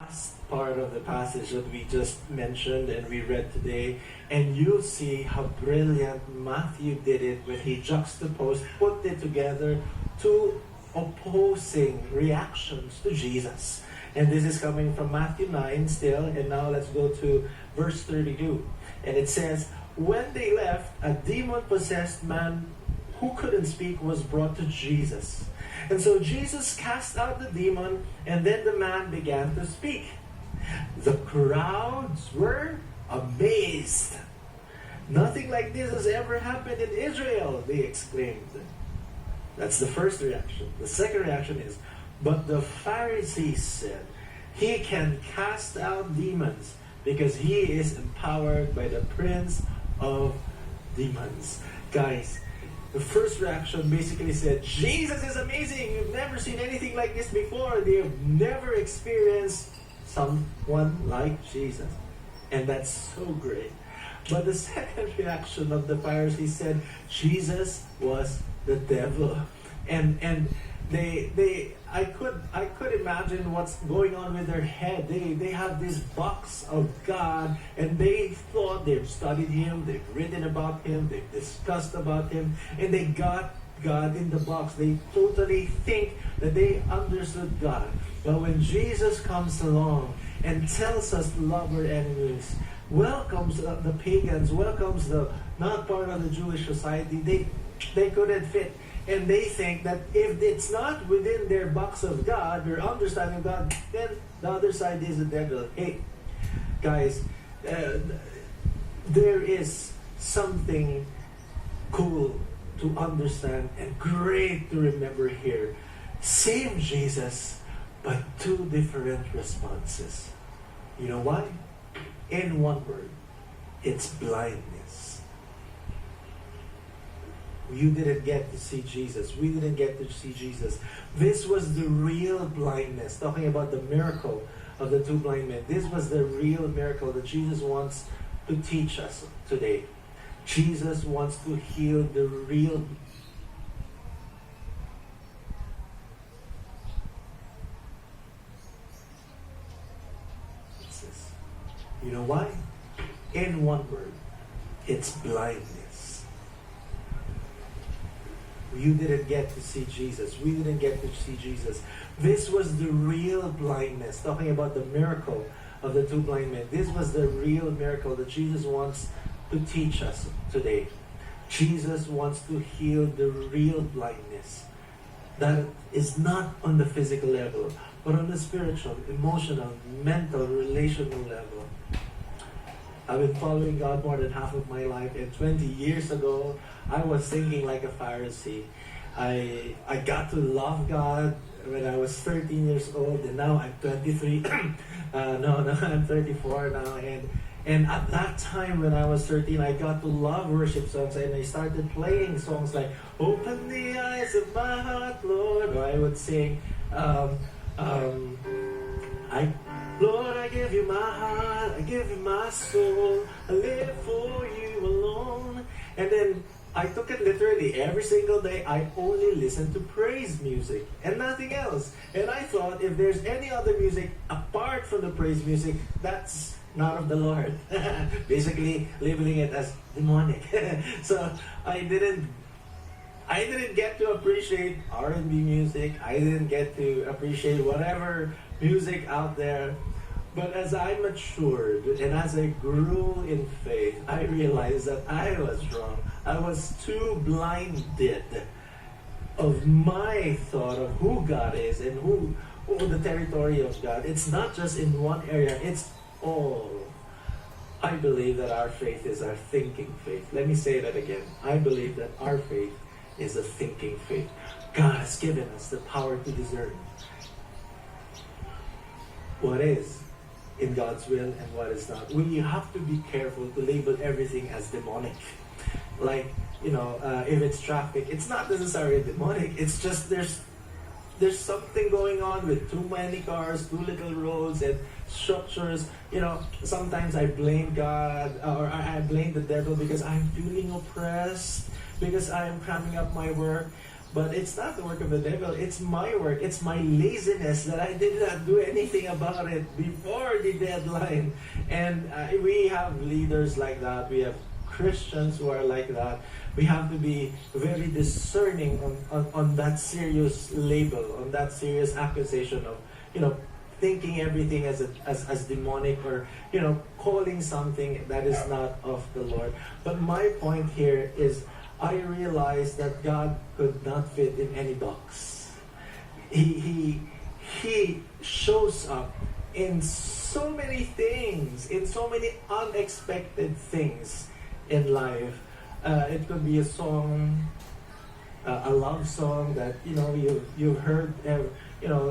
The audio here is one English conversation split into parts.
last part of the passage that we just mentioned and we read today, and you'll see how brilliant Matthew did it when he juxtaposed, put it together, two opposing reactions to Jesus. And this is coming from Matthew 9 still, and now let's go to verse 32. And it says, when they left, a demon-possessed man who couldn't speak was brought to Jesus. And so Jesus cast out the demon, and then the man began to speak. The crowds were amazed. Nothing like this has ever happened in Israel, they exclaimed. That's the first reaction. The second reaction is, but the Pharisees said, he can cast out demons because he is empowered by the prince of demons. Guys, the first reaction basically said, Jesus is amazing. You've never seen anything like this before. They have never experienced someone like Jesus. And that's so great. But the second reaction of the Pharisees said, Jesus was the devil. And I could imagine what's going on with their head. They have this box of God, and they thought they've studied him, they've written about him, they've discussed about him, and they got God in the box. They totally think that they understood God. But when Jesus comes along and tells us to love our enemies, welcomes the pagans, welcomes the not part of the Jewish society, they couldn't fit. And they think that if it's not within their box of God, their understanding of God, then the other side is the devil. Hey, guys, there is something cool to understand and great to remember here. Same Jesus, but two different responses. You know why? In one word, it's blindness. You didn't get to see Jesus. We didn't get to see Jesus. This was the real blindness. Talking about the miracle of the two blind men. This was the real miracle that Jesus wants to teach us today. Jesus wants to heal the real. You know why? In one word, it's blindness. You didn't get to see Jesus. We didn't get to see Jesus. This was the real blindness. Talking about the miracle of the two blind men. This was the real miracle that Jesus wants to teach us today. Jesus wants to heal the real blindness that is not on the physical level, but on the spiritual, emotional, mental, relational level. I've been following God more than half of my life, and 20 years ago, I was thinking like a Pharisee. I got to love God when I was 13 years old, and now I'm 23. No, I'm 34 now, and at that time when I was 13, I got to love worship songs, and I started playing songs like "Open the Eyes of My Heart, Lord," or I would sing, Lord, I give you my heart, I give you my soul, I live for you alone. And then I took it literally every single day. I only listened to praise music and nothing else. And I thought if there's any other music apart from the praise music, that's not of the Lord. Basically labeling it as demonic. So I didn't get to appreciate R&B music. I didn't get to appreciate whatever music out there. But as I matured and as I grew in faith, I realized that I was wrong. I was too blinded of my thought of who God is and who the territory of God. It's not just in one area, it's all. I believe that our faith is our thinking faith. Let me say that again. I believe that our faith is a thinking faith. God has given us the power to discern what is in God's will and what is not. We have to be careful to label everything as demonic. Like, if it's traffic, it's not necessarily demonic. It's just there's something going on with too many cars, too little roads and structures. Sometimes I blame God or I blame the devil because I'm feeling oppressed, because I'm cramming up my work. But it's not the work of the devil, it's my work. It's my laziness that I did not do anything about it before the deadline. And we have leaders like that. We have Christians who are like that. We have to be very discerning on that serious label, on that serious accusation of, thinking everything as demonic, or, calling something that is not of the Lord. But my point here is, I realized that God could not fit in any box. He shows up in so many things, in so many unexpected things in life. It could be a song, a love song that you've heard,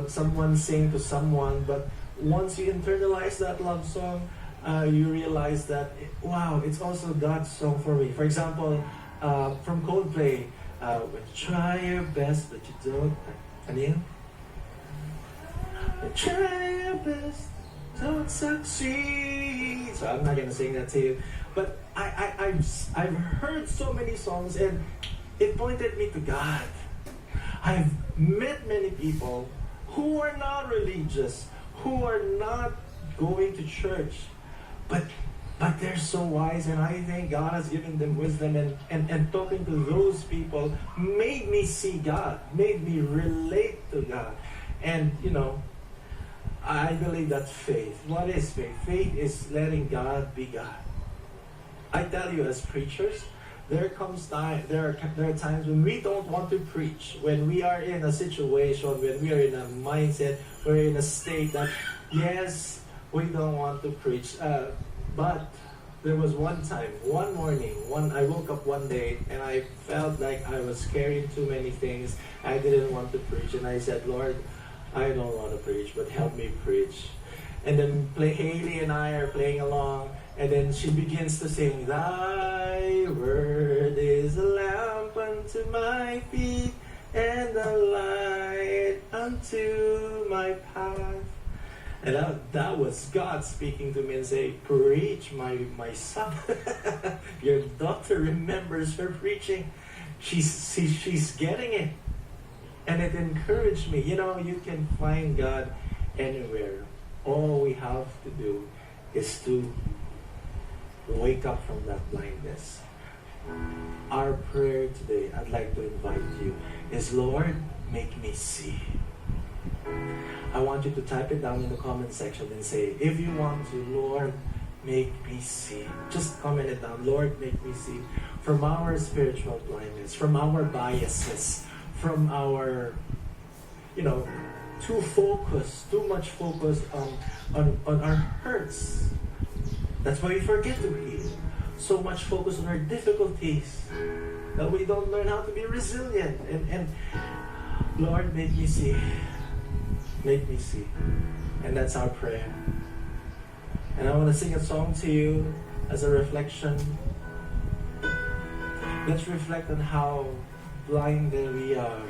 someone sing to someone, but once you internalize that love song, you realize that, wow, it's also God's song for me. For example, from Coldplay, when you try your best but you don't, ano yun? You try your best, don't succeed. So I'm not gonna sing that to you, but I've heard so many songs and it pointed me to God. I've met many people who are not religious, who are not going to church, but they're so wise, and I think God has given them wisdom, and talking to those people made me see God, made me relate to God. And I believe that's faith. What is faith? Faith is letting God be God. I tell you, as preachers, there are times when we don't want to preach, when we are in a situation, when we are in a mindset, we're in a state that, yes, we don't want to preach. But there was one time, one morning, I woke up one day and I felt like I was carrying too many things. I didn't want to preach, and I said, Lord, I don't want to preach, but help me preach. And then Haley and I are playing along, and then she begins to sing, Thy word is a lamp unto my feet and a light unto my path. And that was God speaking to me and saying, preach, my son. Your daughter remembers her preaching. She's getting it. And it encouraged me. You can find God anywhere. All we have to do is to wake up from that blindness. Our prayer today, I'd like to invite you, is, Lord, make me see. I want you to type it down in the comment section and say, if you want to, Lord, make me see. Just comment it down. Lord, make me see. From our spiritual blindness, from our biases, from our, too much focus on our hurts. That's why we forget to heal. So much focus on our difficulties that we don't learn how to be resilient. And Lord, make me see. Make me see. And that's our prayer. And I want to sing a song to you as a reflection. Let's reflect on how blinded we are,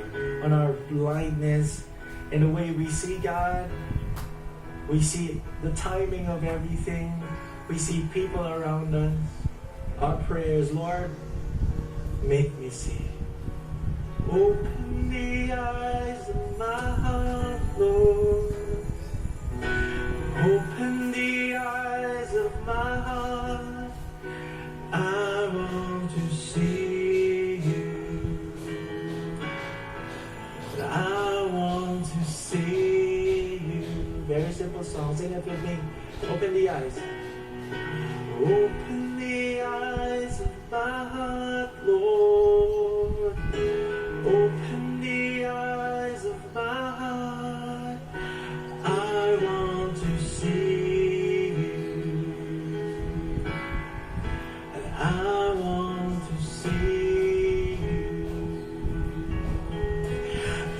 on our blindness in the way we see God. We see the timing of everything. We see people around us. Our prayers, Lord, make me see. Open the eyes of my heart, Lord. Open the eyes of my heart. I want to see you. I want to see you. Very simple song. Sing it with me. Open the eyes. Open the eyes of my heart, Lord. Open the eyes of my heart. I want to see you. And I want to see you.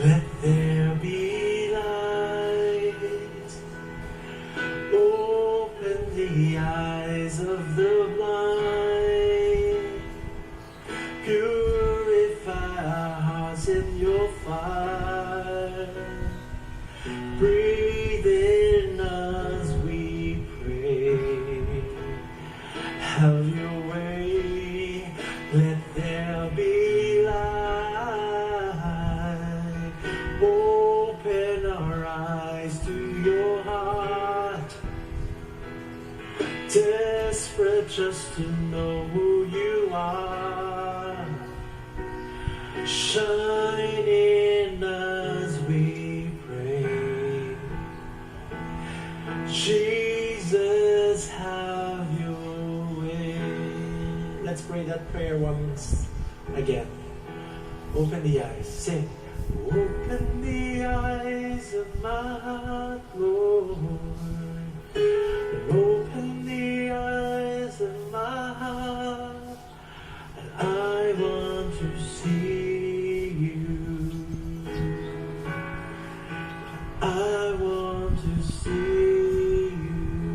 Let there be light. Open the eyes of the blind. Purify our hearts in your fire. Breathe in us, we pray. Have your way. Let there be light. desperate just to know who you are. Shine in as we pray. Jesus, have your way. Let's pray that prayer once again. Open the eyes. Sing. Open the eyes of my heart, Lord.